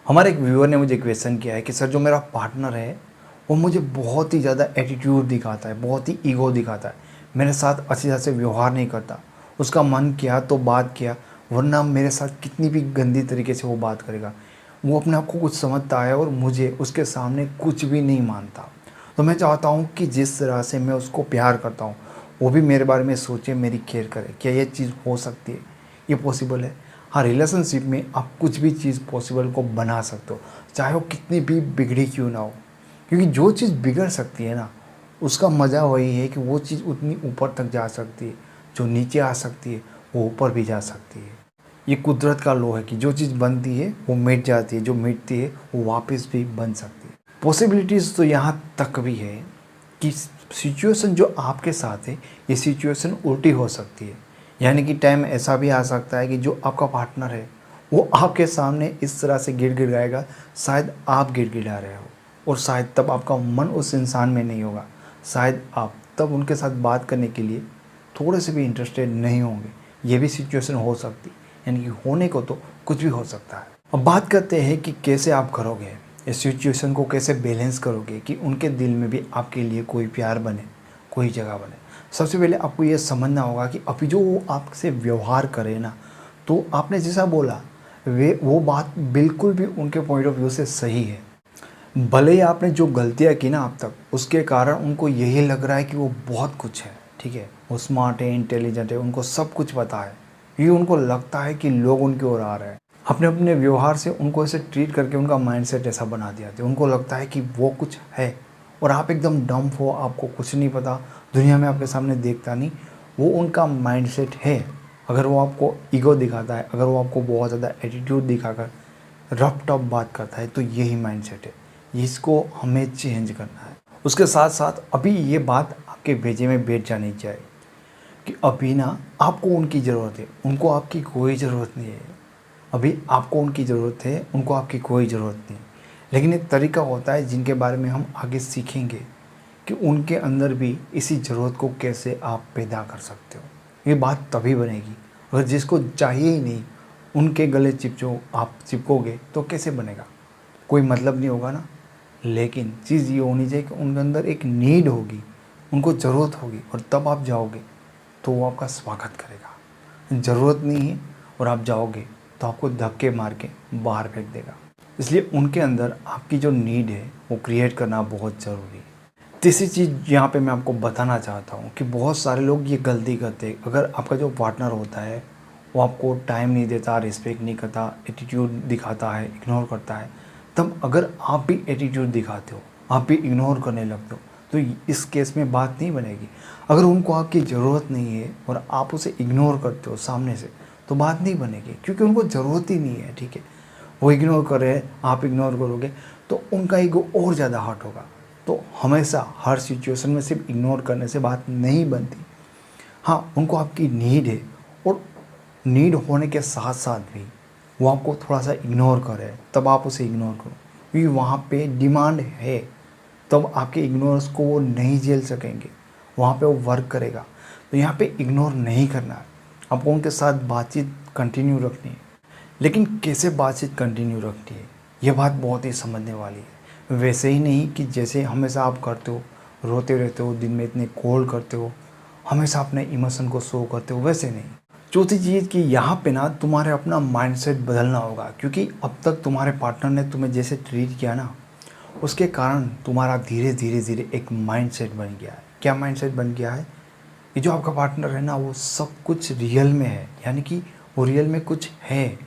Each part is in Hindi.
हमारे एक व्यूअर ने मुझे क्वेश्चन किया है कि सर जो मेरा पार्टनर है वो मुझे बहुत ही ज़्यादा एटीट्यूड दिखाता है, बहुत ही ईगो दिखाता है, मेरे साथ अच्छी तरह से व्यवहार नहीं करता। उसका मन किया तो बात किया, वरना मेरे साथ कितनी भी गंदी तरीके से वो बात करेगा। वो अपने आप को कुछ समझता है और मुझे उसके सामने कुछ भी नहीं मानता। तो मैं चाहता हूँ कि जिस तरह से मैं उसको प्यार करता हूँ वो भी मेरे बारे में सोचे, मेरी केयर करे। क्या ये चीज़ हो सकती है? ये पॉसिबल है। हाँ, रिलेशनशिप में आप कुछ भी चीज़ पॉसिबल को बना सकते हो, चाहे वो कितनी भी बिगड़ी क्यों ना हो। क्योंकि जो चीज़ बिगड़ सकती है ना, उसका मज़ा वही है कि वो चीज़ उतनी ऊपर तक जा सकती है। जो नीचे आ सकती है वो ऊपर भी जा सकती है। ये कुदरत का लॉ है कि जो चीज़ बनती है वो मिट जाती है, जो मिटती है वो वापस भी बन सकती है। पॉसिबिलिटीज़ तो यहाँ तक भी है कि सिचुएशन जो आपके साथ है ये सिचुएशन उल्टी हो सकती है। यानी कि टाइम ऐसा भी आ सकता है कि जो आपका पार्टनर है वो आपके सामने इस तरह से गिड़गिड़ाएगा, शायद आप गिड़गिड़ा रहे हो और शायद तब आपका मन उस इंसान में नहीं होगा। शायद आप तब उनके साथ बात करने के लिए थोड़े से भी इंटरेस्टेड नहीं होंगे। ये भी सिचुएशन हो सकती है, यानी कि होने को तो कुछ भी हो सकता है। अब बात करते हैं कि कैसे आप करोगे इस सिचुएशन को, कैसे बैलेंस करोगे कि उनके दिल में भी आपके लिए कोई प्यार बने, कोई जगह बने। सबसे पहले आपको ये समझना होगा कि अभी जो वो आपसे व्यवहार करे ना, तो आपने जैसा बोला वो बात बिल्कुल भी उनके पॉइंट ऑफ व्यू से सही है। भले ही आपने जो गलतियाँ की ना अब तक, उसके कारण उनको यही लग रहा है कि वो बहुत कुछ है, ठीक है, वो स्मार्ट है, इंटेलिजेंट है, उनको सब कुछ पता है। ये उनको लगता है कि लोग उनकी ओर आ रहे हैं। आपने अपने व्यवहार से उनको ऐसे ट्रीट करके उनका माइंडसेट ऐसा बना दिया था। उनको लगता है कि वो कुछ है और आप एकदम डम्प हो, आपको कुछ नहीं पता, दुनिया में आपके सामने देखता नहीं। वो उनका माइंडसेट है। अगर वो आपको ईगो दिखाता है, अगर वो आपको बहुत ज़्यादा एटीट्यूड दिखाकर रफ टफ बात करता है, तो यही माइंडसेट है। इसको हमें चेंज करना है। उसके साथ साथ अभी ये बात आपके भेजे में बैठ जानी चाहिए कि अभी ना आपको उनकी ज़रूरत है, उनको आपकी कोई ज़रूरत नहीं है। अभी आपको उनकी ज़रूरत है, उनको आपकी कोई ज़रूरत नहीं। लेकिन एक तरीका होता है जिनके बारे में हम आगे सीखेंगे कि उनके अंदर भी इसी ज़रूरत को कैसे आप पैदा कर सकते हो। ये बात तभी बनेगी अगर जिसको चाहिए ही नहीं उनके गले आप चिपकोगे तो कैसे बनेगा? कोई मतलब नहीं होगा ना। लेकिन चीज़ ये होनी चाहिए कि उनके अंदर एक नीड होगी, उनको ज़रूरत होगी, और तब आप जाओगे तो वो आपका स्वागत करेगा। ज़रूरत नहीं है और आप जाओगे तो आपको धक्के मार के बाहर फेंक देगा। इसलिए उनके अंदर आपकी जो नीड है वो क्रिएट करना बहुत ज़रूरी है। तीसरी चीज़ यहाँ पे मैं आपको बताना चाहता हूँ कि बहुत सारे लोग ये गलती करते हैं। अगर आपका जो पार्टनर होता है वो आपको टाइम नहीं देता, रिस्पेक्ट नहीं करता, एटीट्यूड दिखाता है, इग्नोर करता है, तब अगर आप भी एटीट्यूड दिखाते हो, आप भी इग्नोर करने लगते हो, तो इस केस में बात नहीं बनेगी। अगर उनको आपकी ज़रूरत नहीं है और आप उसे इग्नोर करते हो सामने से, तो बात नहीं बनेगी, क्योंकि उनको ज़रूरत ही नहीं है। ठीक है, वो इग्नोर कर रहे हैं, आप इग्नोर करोगे तो उनका ईगो और ज़्यादा हर्ट होगा। तो हमेशा हर सिचुएशन में सिर्फ इग्नोर करने से बात नहीं बनती। हाँ, उनको आपकी नीड है और नीड होने के साथ साथ भी वो आपको थोड़ा सा इग्नोर करे, तब आप उसे इग्नोर करो, क्योंकि वहाँ पे डिमांड है। तब आपके इग्नोरेंस को वो नहीं झेल सकेंगे, वहाँ पे वो वर्क करेगा। तो यहाँ पे इग्नोर नहीं करना है, आपको उनके साथ बातचीत कंटिन्यू रखनी है। लेकिन कैसे बातचीत कंटिन्यू रखनी है, ये बात बहुत ही समझने वाली है। वैसे ही नहीं कि जैसे हमेशा आप करते हो, रोते रहते हो, दिन में इतने कॉल करते हो, हमेशा अपने इमोशन को शो करते हो, वैसे नहीं। चौथी चीज़ कि यहाँ पे ना तुम्हारे अपना माइंडसेट बदलना होगा, क्योंकि अब तक तुम्हारे पार्टनर ने तुम्हें जैसे ट्रीट किया ना, उसके कारण तुम्हारा धीरे धीरे धीरे एक माइंडसेट बन गया है। क्या माइंडसेट बन गया है? ये जो आपका पार्टनर है ना, वो सब कुछ रियल में है, यानी कि वो रियल में कुछ है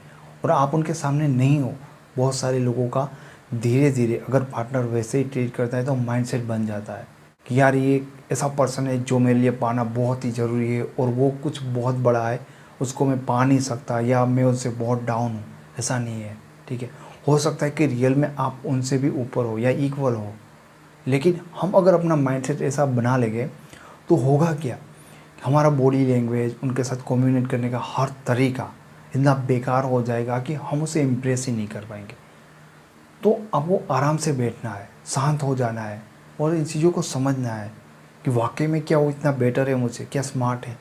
और आप उनके सामने नहीं हो। बहुत सारे लोगों का धीरे धीरे अगर पार्टनर वैसे ही ट्रीट करता है तो माइंडसेट बन जाता है कि यार ये ऐसा पर्सन है जो मेरे लिए पाना बहुत ही ज़रूरी है और वो कुछ बहुत बड़ा है, उसको मैं पा नहीं सकता, या मैं उससे बहुत डाउन हूँ। ऐसा नहीं है। ठीक है, हो सकता है कि रियल में आप उनसे भी ऊपर हो या इक्वल हो, लेकिन हम अगर अपना माइंडसेट ऐसा बना लेंगे तो होगा क्या, हमारा बॉडी लैंग्वेज, उनके साथ कम्युनिकेट करने का हर तरीका इतना बेकार हो जाएगा कि हम उसे इम्प्रेस ही नहीं कर पाएंगे। तो आपको आराम से बैठना है, शांत हो जाना है और इन चीज़ों को समझना है कि वाकई में क्या वो इतना बेटर है मुझसे, क्या स्मार्ट है।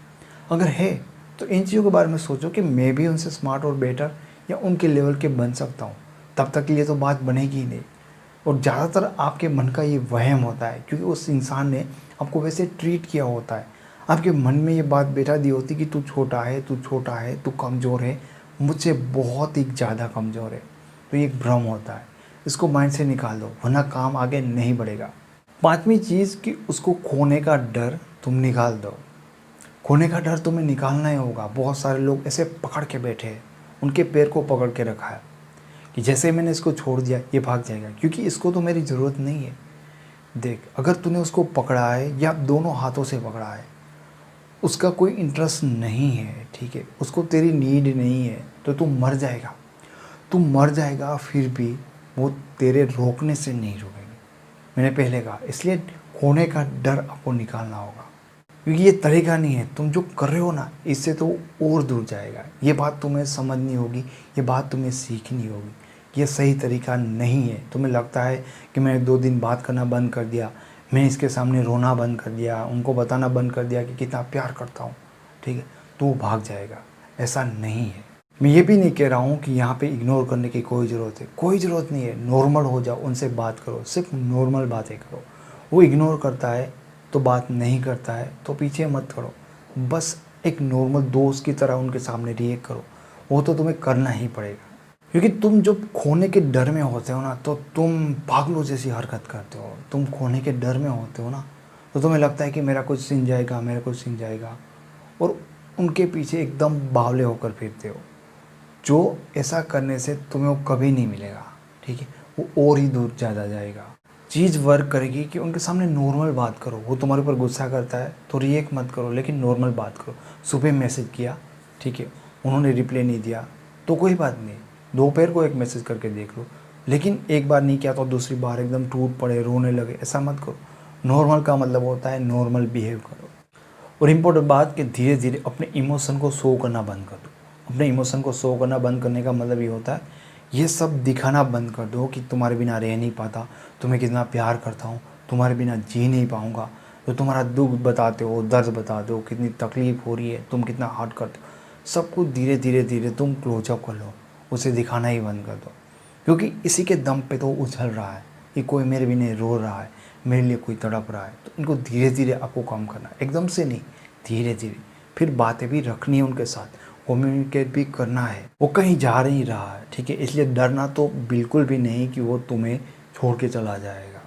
अगर है तो इन चीज़ों के बारे में सोचो कि मैं भी उनसे स्मार्ट और बेटर या उनके लेवल के बन सकता हूँ। तब तक के लिए तो बात बनेगी ही नहीं। और ज़्यादातर आपके मन का ये वहम होता है, क्योंकि उस इंसान ने आपको वैसे ट्रीट किया होता है। आपके मन में ये बात बैठा दी होती कि तू छोटा है, तू छोटा है, तू कमज़ोर है, मुझसे बहुत ही ज़्यादा कमज़ोर है। तो ये एक भ्रम होता है, इसको माइंड से निकाल दो, वरना काम आगे नहीं बढ़ेगा। पांचवी चीज़ कि उसको खोने का डर तुम निकाल दो। खोने का डर तुम्हें निकालना ही होगा। बहुत सारे लोग ऐसे पकड़ के बैठे हैं, उनके पैर को पकड़ के रखा है कि जैसे मैंने इसको छोड़ दिया ये भाग जाएगा, क्योंकि इसको तो मेरी ज़रूरत नहीं है। देख, अगर तूने उसको पकड़ा है या दोनों हाथों से पकड़ा है, उसका कोई इंटरेस्ट नहीं है, ठीक है, उसको तेरी नीड नहीं है, तो तू मर जाएगा। तू मर जाएगा, फिर भी वो तेरे रोकने से नहीं रुकेंगे। मैंने पहले कहा, इसलिए खोने का डर आपको निकालना होगा, क्योंकि ये तरीका नहीं है। तुम जो कर रहे हो ना, इससे तो और दूर जाएगा। ये बात तुम्हें समझनी होगी, ये बात तुम्हें सीखनी होगी। ये सही तरीका नहीं है। तुम्हें लगता है कि मैंने 2 दिन बात करना बंद कर दिया, मैं इसके सामने रोना बंद कर दिया, उनको बताना बंद कर दिया कि कितना प्यार करता हूँ, ठीक है, तो वो भाग जाएगा। ऐसा नहीं है। मैं ये भी नहीं कह रहा हूँ कि यहाँ पे इग्नोर करने की कोई ज़रूरत है, कोई ज़रूरत नहीं है। नॉर्मल हो जाओ, उनसे बात करो, सिर्फ नॉर्मल बातें करो। वो इग्नोर करता है तो बात नहीं करता है तो पीछे मत करो, बस एक नॉर्मल दोस्त की तरह उनके सामने रिएक्ट करो। वो तो तुम्हें करना ही पड़ेगा, क्योंकि तुम जब खोने के डर में होते हो ना, तो तुम पागलों जैसी हरकत करते हो। तुम खोने के डर में होते हो ना, तो तुम्हें लगता है कि मेरा कुछ छिन जाएगा, मेरा कुछ छिन जाएगा, और उनके पीछे एकदम बावले होकर फिरते हो। जो ऐसा करने से तुम्हें वो कभी नहीं मिलेगा, ठीक है, वो और ही दूर ज़्यादा जाएगा। चीज़ वर्क करेगी कि उनके सामने नॉर्मल बात करो। वो तुम्हारे ऊपर गुस्सा करता है तो रिएक्ट मत करो, लेकिन नॉर्मल बात करो। सुबह मैसेज किया, ठीक है, उन्होंने रिप्लाई नहीं दिया तो कोई बात नहीं, दोपहर को एक मैसेज करके देख लो। लेकिन एक बार नहीं किया तो दूसरी बार एकदम टूट पड़े, रोने लगे, ऐसा मत करो। नॉर्मल का मतलब होता है नॉर्मल बिहेव करो। और इम्पोर्टेंट बात कि धीरे धीरे अपने इमोशन को शो करना बंद कर दो। अपने इमोशन को शो करना बंद करने का मतलब ये होता है, ये सब दिखाना बंद कर दो कि तुम्हारे बिना रह नहीं पाता, तुम्हें कितना प्यार करता हूँ, तुम्हारे बिना जी नहीं पाऊँगा। तो तुम्हारा दुख बताते हो, दर्द बताते हो, कितनी तकलीफ़ हो रही है, तुम कितना हार्ट करते हो, सब कुछ धीरे धीरे धीरे तुम क्लोजअप कर लो, उसे दिखाना ही बंद कर दो। क्योंकि इसी के दम पे तो उछल रहा है कि कोई मेरे बिना रो रहा है, मेरे लिए कोई तड़प रहा है। तो इनको धीरे धीरे आपको कम करना है, एकदम से नहीं, धीरे धीरे। फिर बातें भी रखनी है उनके साथ, कम्युनिकेट भी करना है। वो कहीं जा नहीं रहा है, ठीक है, इसलिए डरना तो बिल्कुल भी नहीं कि वो तुम्हें छोड़ के चला जाएगा।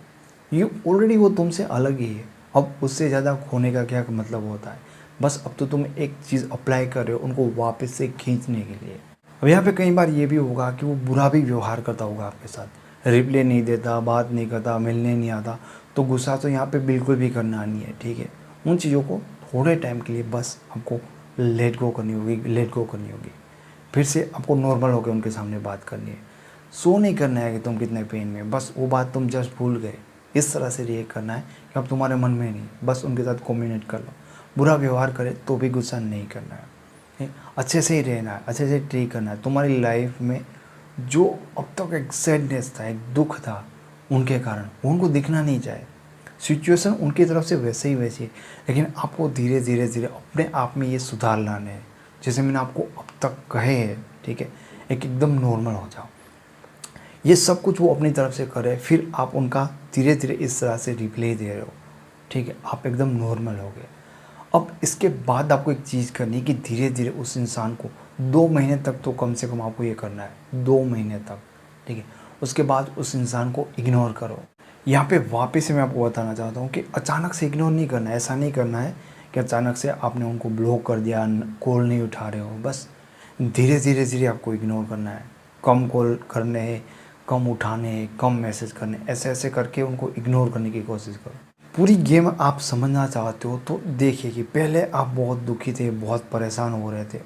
ये ऑलरेडी वो तुमसे अलग ही है। अब उससे ज़्यादा खोने का क्या मतलब होता है। बस अब तो तुम एक चीज़ अप्लाई कर रहे हो उनको वापस से खींचने के लिए। अब यहाँ पे कई बार ये भी होगा कि वो बुरा भी व्यवहार करता होगा आपके साथ, रिप्लाई नहीं देता, बात नहीं करता, मिलने नहीं आता, तो गुस्सा तो यहाँ पे बिल्कुल भी करना नहीं है, ठीक है। उन चीज़ों को थोड़े टाइम के लिए बस आपको लेट गो करनी होगी। फिर से आपको नॉर्मल होकर उनके सामने बात करनी है। सो नहीं करना है कि तुम कितने पेन में, बस वो बात तुम जस्ट भूल गए। इस तरह से रिएक्ट करना है कि अब तुम्हारे मन में नहीं, बस उनके साथ कम्युनिकेट कर लो। बुरा व्यवहार करे तो भी गुस्सा नहीं करना है, अच्छे से ही रहना है, अच्छे से ट्रीट करना है। तुम्हारी लाइफ में जो अब तक एक सैडनेस था, एक दुख था, उनके कारण उनको दिखना नहीं चाहिए। सिचुएशन उनकी तरफ से वैसे ही वैसी है, लेकिन आपको धीरे धीरे धीरे अपने आप में ये सुधार लाने हैं, जैसे मैंने आपको अब तक कहे हैं, ठीक है। एकदम नॉर्मल हो जाओ, ये सब कुछ वो अपनी तरफ से करे, फिर आप उनका धीरे धीरे इस तरह से रिप्लाई दे रहे हो, ठीक है, आप एकदम नॉर्मल हो गए। अब इसके बाद आपको एक चीज़ करनी है कि धीरे धीरे उस इंसान को 2 महीने तक तो कम से कम आपको ये करना है, 2 महीने तक, ठीक है। उसके बाद उस इंसान को इग्नोर करो। यहाँ पे वापस से मैं आपको बताना चाहता हूँ कि अचानक से इग्नोर नहीं करना है। ऐसा नहीं करना है कि अचानक से आपने उनको ब्लॉक कर दिया, कॉल नहीं उठा रहे हो, बस धीरे धीरे धीरे आपको इग्नोर करना है। कम कॉल करने हैं, कम उठाने हैं, कम मैसेज करने, ऐसे ऐसे करके उनको इग्नोर करने की कोशिश करो। पूरी गेम आप समझना चाहते हो तो देखिए कि पहले आप बहुत दुखी थे, बहुत परेशान हो रहे थे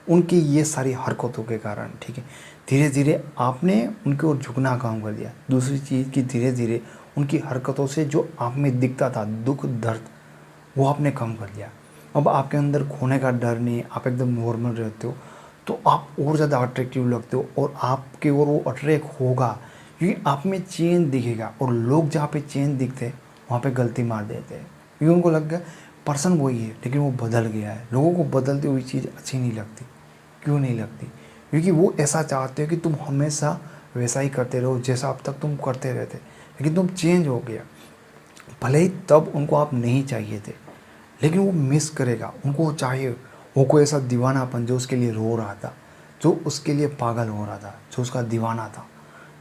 उनकी ये सारी हरकतों के कारण, ठीक है। धीरे धीरे आपने उनकी ओर झुकना काम कर दिया। दूसरी चीज़ कि धीरे धीरे उनकी हरकतों से जो आप में दिखता था दुख, दर्द, वो आपने कम कर दिया। अब आपके अंदर खोने का डर नहीं, आप एकदम नॉर्मल रहते हो, तो आप और ज़्यादा अट्रैक्टिव लगते हो और आपके ओर वो अट्रैक्ट होगा, क्योंकि आप में चेंज दिखेगा। और लोग जहाँ पे चेंज दिखते हैं वहाँ पे गलती मार देते हैं, क्योंकि उनको लग गया पर्सन वही है लेकिन वो बदल गया है। लोगों को बदलती हुई चीज़ अच्छी नहीं लगती। क्यों नहीं लगती? क्योंकि वो ऐसा चाहते हैं कि तुम हमेशा वैसा ही करते रहो जैसा अब तक तुम करते रहते, लेकिन तुम चेंज हो गया। भले ही तब उनको आप नहीं चाहिए थे, लेकिन वो मिस करेगा, उनको चाहिए, वो कोई ऐसा दीवानापन जो उसके लिए रो रहा था, जो उसके लिए पागल हो रहा था, जो उसका दीवाना था,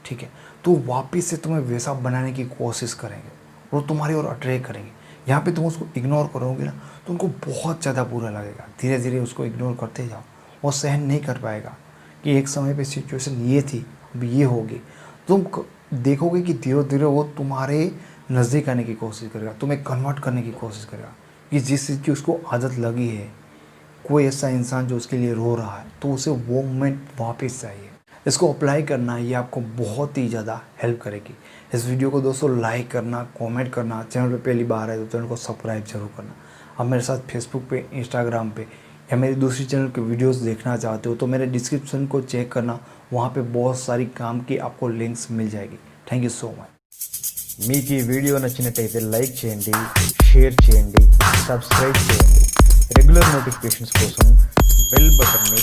ठीक है। तो वापस से तुम्हें वैसा बनाने की कोशिश करेंगे, वो तुम्हारी ओर अट्रैक्ट करेंगे। यहाँ पे तुम उसको इग्नोर करोगे ना तो उनको बहुत ज़्यादा बुरा लगेगा। धीरे धीरे उसको इग्नोर करते जाओ, वो सहन नहीं कर पाएगा कि एक समय पे सिचुएशन ये थी, अब ये होगी। तुम देखोगे कि धीरे धीरे वो तुम्हारे नज़दीक आने की कोशिश करेगा, तुम्हें कन्वर्ट करने की कोशिश करेगा कि जिस चीज़ की उसको आदत लगी है, कोई ऐसा इंसान जो उसके लिए रो रहा है, तो उसे वो मोमेंट वापस चाहिए। इसको अप्लाई करना, ये आपको बहुत ही ज़्यादा हेल्प करेगी। इस वीडियो को दोस्तों लाइक करना, कमेंट करना, चैनल पे पहली बार है तो चैनल को सब्सक्राइब जरूर करना। आप मेरे साथ फेसबुक पे, इंस्टाग्राम पे या मेरी दूसरी चैनल के वीडियोस देखना चाहते हो तो मेरे डिस्क्रिप्शन को चेक करना, वहाँ पे बहुत सारी काम की आपको लिंक्स मिल जाएगी। Thank you so much. మీకు ఈ వీడియో నచ్చినట్టయితే లైక్ చేయండి, షేర్ చేయండి, సబ్స్క్రైబ్ చేయండి. రెగ్యులర్ నోటిఫికేషన్స్ కోసం బెల్ బటన్ని